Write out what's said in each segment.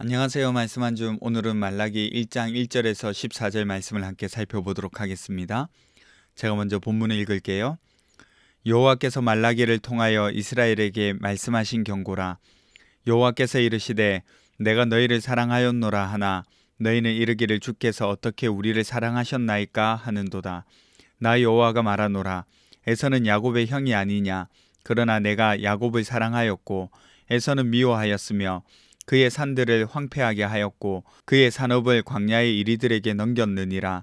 안녕하세요. 말씀 한 줌. 오늘은 말라기 1장 1절에서 14절 말씀을 함께 살펴보도록 하겠습니다. 제가 먼저 본문을 읽을게요. 여호와께서 말라기를 통하여 이스라엘에게 말씀하신 경고라. 여호와께서 이르시되 내가 너희를 사랑하였노라 하나 너희는 이르기를 주께서 어떻게 우리를 사랑하셨나이까 하는도다. 나 여호와가 말하노라. 에서는 야곱의 형이 아니냐. 그러나 내가 야곱을 사랑하였고 에서는 미워하였으며 그의 산들을 황폐하게 하였고 그의 산업을 광야의 이리들에게 넘겼느니라.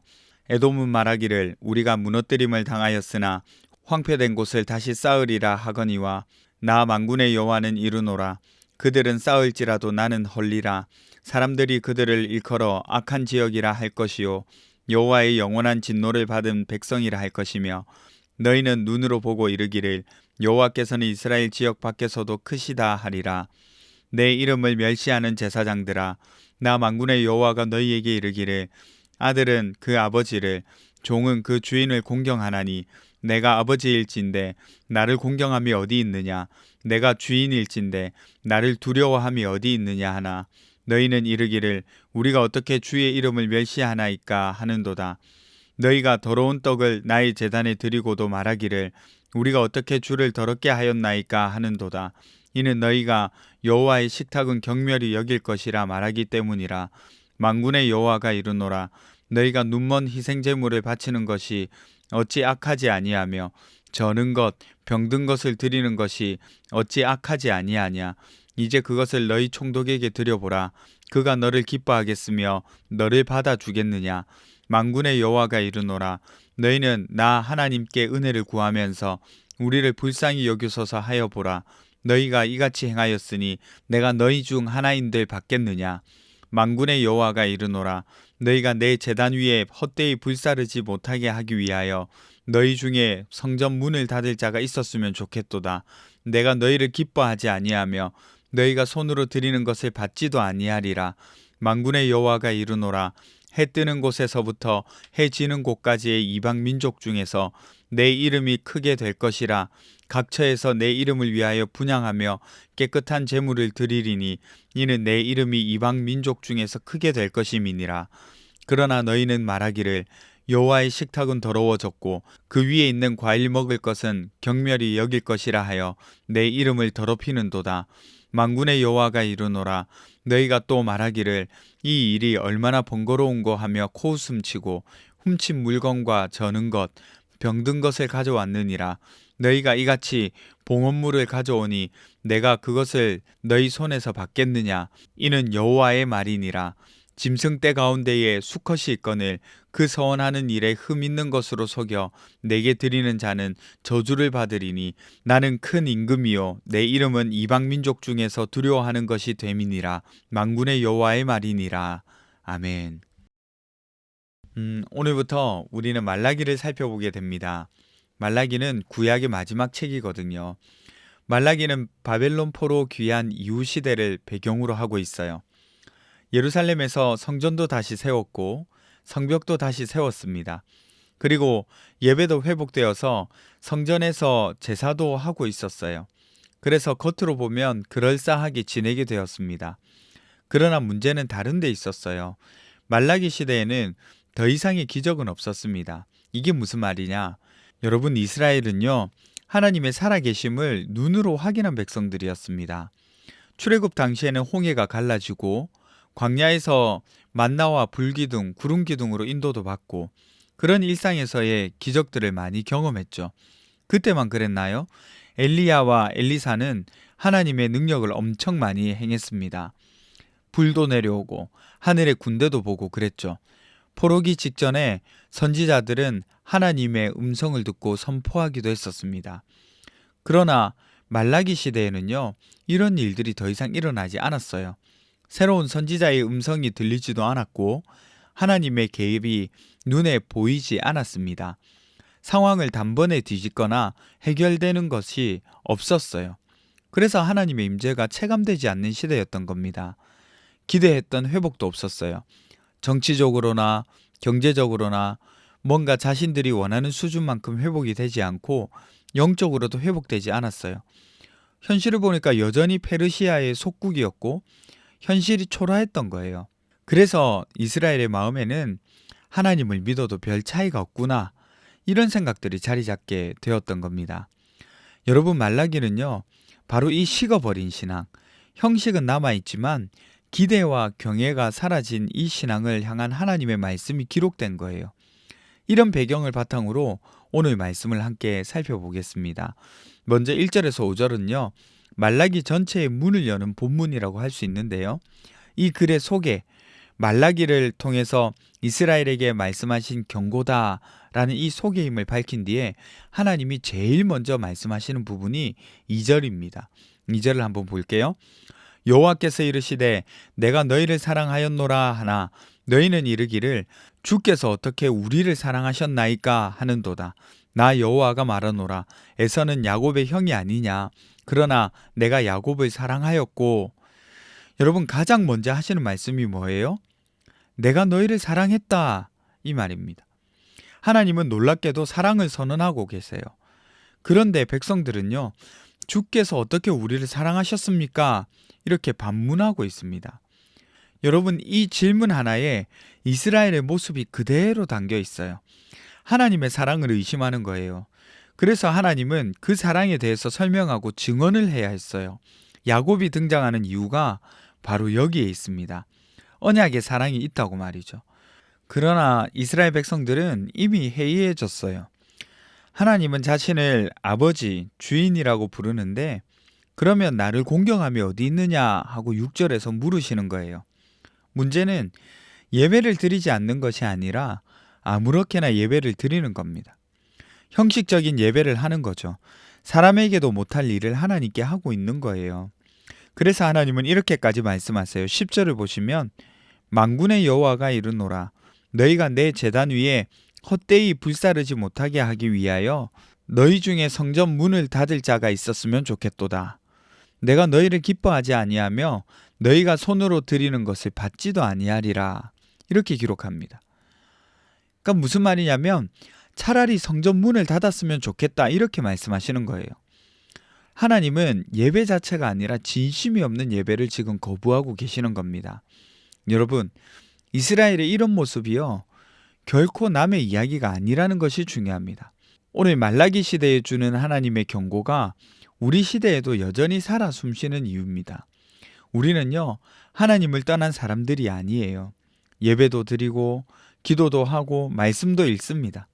에돔은 말하기를 우리가 무너뜨림을 당하였으나 황폐된 곳을 다시 쌓으리라 하거니와 나 만군의 여호와는 이르노라. 그들은 쌓을지라도 나는 헐리라. 사람들이 그들을 일컬어 악한 지역이라 할 것이요 여호와의 영원한 진노를 받은 백성이라 할 것이며 너희는 눈으로 보고 이르기를 여호와께서는 이스라엘 지역 밖에서도 크시다 하리라. 내 이름을 멸시하는 제사장들아, 나 만군의 여호와가 너희에게 이르기를 아들은 그 아버지를 종은 그 주인을 공경하나니 내가 아버지일진데 나를 공경함이 어디 있느냐. 내가 주인일진데 나를 두려워함이 어디 있느냐 하나 너희는 이르기를 우리가 어떻게 주의 이름을 멸시하나이까 하는도다. 너희가 더러운 떡을 나의 제단에 드리고도 말하기를 우리가 어떻게 주를 더럽게 하였나이까 하는도다. 이는 너희가 여호와의 식탁은 경멸히 여길 것이라 말하기 때문이라. 만군의 여호와가 이르노라. 너희가 눈먼 희생제물을 바치는 것이 어찌 악하지 아니하며 저는 것 병든 것을 드리는 것이 어찌 악하지 아니하냐. 이제 그것을 너희 총독에게 드려보라. 그가 너를 기뻐하겠으며 너를 받아주겠느냐. 만군의 여호와가 이르노라. 너희는 나 하나님께 은혜를 구하면서 우리를 불쌍히 여기소서 하여 보라. 너희가 이같이 행하였으니 내가 너희 중 하나인들 받겠느냐. 만군의 여호와가 이르노라. 너희가 내 제단 위에 헛되이 불사르지 못하게 하기 위하여 너희 중에 성전 문을 닫을 자가 있었으면 좋겠도다. 내가 너희를 기뻐하지 아니하며 너희가 손으로 드리는 것을 받지도 아니하리라. 만군의 여호와가 이르노라. 해 뜨는 곳에서부터 해 지는 곳까지의 이방 민족 중에서 내 이름이 크게 될 것이라. 각처에서 내 이름을 위하여 분향하며 깨끗한 제물을 드리리니 이는 내 이름이 이방 민족 중에서 크게 될 것임이니라. 그러나 너희는 말하기를 여호와의 식탁은 더러워졌고 그 위에 있는 과일 먹을 것은 경멸히 여길 것이라 하여 내 이름을 더럽히는도다. 만군의 여호와가 이르노라. 너희가 또 말하기를 이 일이 얼마나 번거로운고 하며 코웃음치고 훔친 물건과 저는 것 병든 것을 가져왔느니라. 너희가 이같이 봉헌물을 가져오니 내가 그것을 너희 손에서 받겠느냐. 이는 여호와의 말이니라. 짐승떼 가운데에 수컷이 있거늘 그 서원하는 일에 흠 있는 것으로 속여 내게 드리는 자는 저주를 받으리니 나는 큰 임금이요 내 이름은 이방 민족 중에서 두려워하는 것이 됨이니라. 만군의 여호와의 말이니라. 아멘. 오늘부터 우리는 말라기를 살펴보게 됩니다. 말라기는 구약의 마지막 책이거든요. 말라기는 바벨론 포로 귀환 이후 시대를 배경으로 하고 있어요. 예루살렘에서 성전도 다시 세웠고 성벽도 다시 세웠습니다. 그리고 예배도 회복되어서 성전에서 제사도 하고 있었어요. 그래서 겉으로 보면 그럴싸하게 지내게 되었습니다. 그러나 문제는 다른 데 있었어요. 말라기 시대에는 더 이상의 기적은 없었습니다. 이게 무슨 말이냐? 여러분, 이스라엘은요, 하나님의 살아계심을 눈으로 확인한 백성들이었습니다. 출애굽 당시에는 홍해가 갈라지고 광야에서 만나와 불기둥, 구름기둥으로 인도도 받고 그런 일상에서의 기적들을 많이 경험했죠. 그때만 그랬나요? 엘리야와 엘리사는 하나님의 능력을 엄청 많이 행했습니다. 불도 내려오고 하늘의 군대도 보고 그랬죠. 포로기 직전에 선지자들은 하나님의 음성을 듣고 선포하기도 했었습니다. 그러나 말라기 시대에는요, 이런 일들이 더 이상 일어나지 않았어요. 새로운 선지자의 음성이 들리지도 않았고 하나님의 개입이 눈에 보이지 않았습니다. 상황을 단번에 뒤집거나 해결되는 것이 없었어요. 그래서 하나님의 임재가 체감되지 않는 시대였던 겁니다. 기대했던 회복도 없었어요. 정치적으로나 경제적으로나 뭔가 자신들이 원하는 수준만큼 회복이 되지 않고 영적으로도 회복되지 않았어요. 현실을 보니까 여전히 페르시아의 속국이었고 현실이 초라했던 거예요. 그래서 이스라엘의 마음에는 하나님을 믿어도 별 차이가 없구나, 이런 생각들이 자리 잡게 되었던 겁니다. 여러분, 말라기는요, 바로 이 식어버린 신앙, 형식은 남아있지만 기대와 경외가 사라진 이 신앙을 향한 하나님의 말씀이 기록된 거예요. 이런 배경을 바탕으로 오늘 말씀을 함께 살펴보겠습니다. 먼저 1절에서 5절은요, 말라기 전체의 문을 여는 본문이라고 할 수 있는데요. 이 글의 소개, 말라기를 통해서 이스라엘에게 말씀하신 경고다라는 이 소개임을 밝힌 뒤에 하나님이 제일 먼저 말씀하시는 부분이 2절입니다. 2절을 한번 볼게요. 여호와께서 이르시되 내가 너희를 사랑하였노라 하나 너희는 이르기를 주께서 어떻게 우리를 사랑하셨나이까 하는도다. 나 여호와가 말하노라. 에서는 야곱의 형이 아니냐. 그러나 내가 야곱을 사랑하였고. 여러분, 가장 먼저 하시는 말씀이 뭐예요? 내가 너희를 사랑했다, 이 말입니다. 하나님은 놀랍게도 사랑을 선언하고 계세요. 그런데 백성들은요, 주께서 어떻게 우리를 사랑하셨습니까? 이렇게 반문하고 있습니다. 여러분, 이 질문 하나에 이스라엘의 모습이 그대로 담겨 있어요. 하나님의 사랑을 의심하는 거예요. 그래서 하나님은 그 사랑에 대해서 설명하고 증언을 해야 했어요. 야곱이 등장하는 이유가 바로 여기에 있습니다. 언약의 사랑이 있다고 말이죠. 그러나 이스라엘 백성들은 이미 해이해졌어요. 하나님은 자신을 아버지, 주인이라고 부르는데 그러면 나를 공경함이 어디 있느냐 하고 6절에서 물으시는 거예요. 문제는 예배를 드리지 않는 것이 아니라 아무렇게나 예배를 드리는 겁니다. 형식적인 예배를 하는 거죠. 사람에게도 못할 일을 하나님께 하고 있는 거예요. 그래서 하나님은 이렇게까지 말씀하세요. 10절을 보시면 만군의 여호와가 이르노라. 너희가 내 제단 위에 헛되이 불사르지 못하게 하기 위하여 너희 중에 성전 문을 닫을 자가 있었으면 좋겠도다. 내가 너희를 기뻐하지 아니하며 너희가 손으로 드리는 것을 받지도 아니하리라. 이렇게 기록합니다. 그러니까 무슨 말이냐면 차라리 성전 문을 닫았으면 좋겠다, 이렇게 말씀하시는 거예요. 하나님은 예배 자체가 아니라 진심이 없는 예배를 지금 거부하고 계시는 겁니다. 여러분, 이스라엘의 이런 모습이요, 결코 남의 이야기가 아니라는 것이 중요합니다. 오늘 말라기 시대에 주는 하나님의 경고가 우리 시대에도 여전히 살아 숨쉬는 이유입니다. 우리는요, 하나님을 떠난 사람들이 아니에요. 예배도 드리고 기도도 하고 말씀도 읽습니다.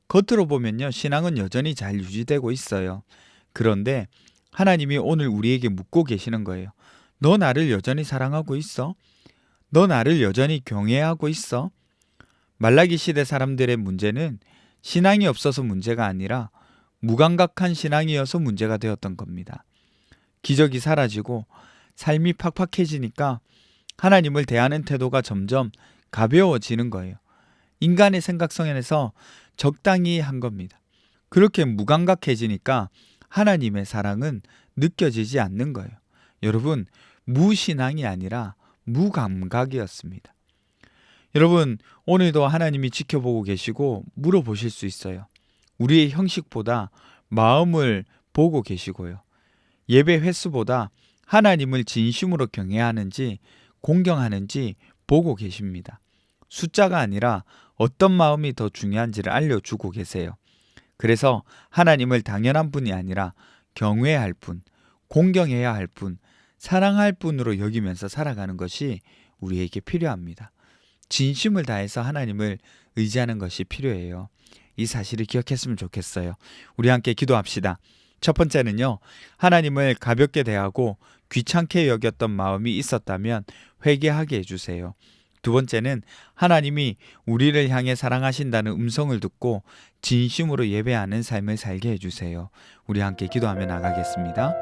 겉으로 보면요, 신앙은 여전히 잘 유지되고 있어요. 그런데 하나님이 오늘 우리에게 묻고 계시는 거예요. 너 나를 여전히 사랑하고 있어? 너 나를 여전히 경외하고 있어? 말라기 시대 사람들의 문제는 신앙이 없어서 문제가 아니라 무감각한 신앙이어서 문제가 되었던 겁니다. 기적이 사라지고 삶이 팍팍해지니까 하나님을 대하는 태도가 점점 가벼워지는 거예요. 인간의 생각성에서 적당히 한 겁니다. 그렇게 무감각해지니까 하나님의 사랑은 느껴지지 않는 거예요. 여러분, 무신앙이 아니라 무감각이었습니다. 여러분, 오늘도 하나님이 지켜보고 계시고 물어보실 수 있어요. 우리의 형식보다 마음을 보고 계시고요. 예배 횟수보다 하나님을 진심으로 경외하는지 공경하는지 보고 계십니다. 숫자가 아니라 어떤 마음이 더 중요한지를 알려주고 계세요. 그래서 하나님을 당연한 분이 아니라 경외할 분, 공경해야 할 분, 사랑할 분으로 여기면서 살아가는 것이 우리에게 필요합니다. 진심을 다해서 하나님을 의지하는 것이 필요해요. 이 사실을 기억했으면 좋겠어요. 우리 함께 기도합시다. 첫 번째는요, 하나님을 가볍게 대하고 귀찮게 여겼던 마음이 있었다면 회개하게 해주세요. 두 번째는 하나님이 우리를 향해 사랑하신다는 음성을 듣고 진심으로 예배하는 삶을 살게 해주세요. 우리 함께 기도하며 나가겠습니다.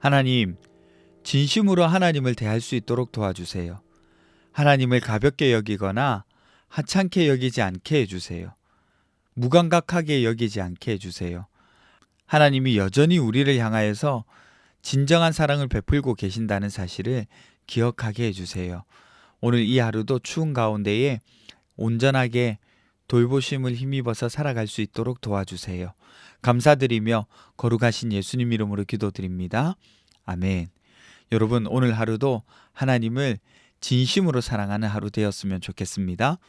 하나님, 진심으로 하나님을 대할 수 있도록 도와주세요. 하나님을 가볍게 여기거나 하찮게 여기지 않게 해주세요. 무감각하게 여기지 않게 해주세요. 하나님이 여전히 우리를 향하여서 진정한 사랑을 베풀고 계신다는 사실을 기억하게 해주세요. 오늘 이 하루도 추운 가운데에 온전하게 돌보심을 힘입어서 살아갈 수 있도록 도와주세요. 감사드리며 거룩하신 예수님 이름으로 기도드립니다. 아멘. 여러분, 오늘 하루도 하나님을 진심으로 사랑하는 하루 되었으면 좋겠습니다.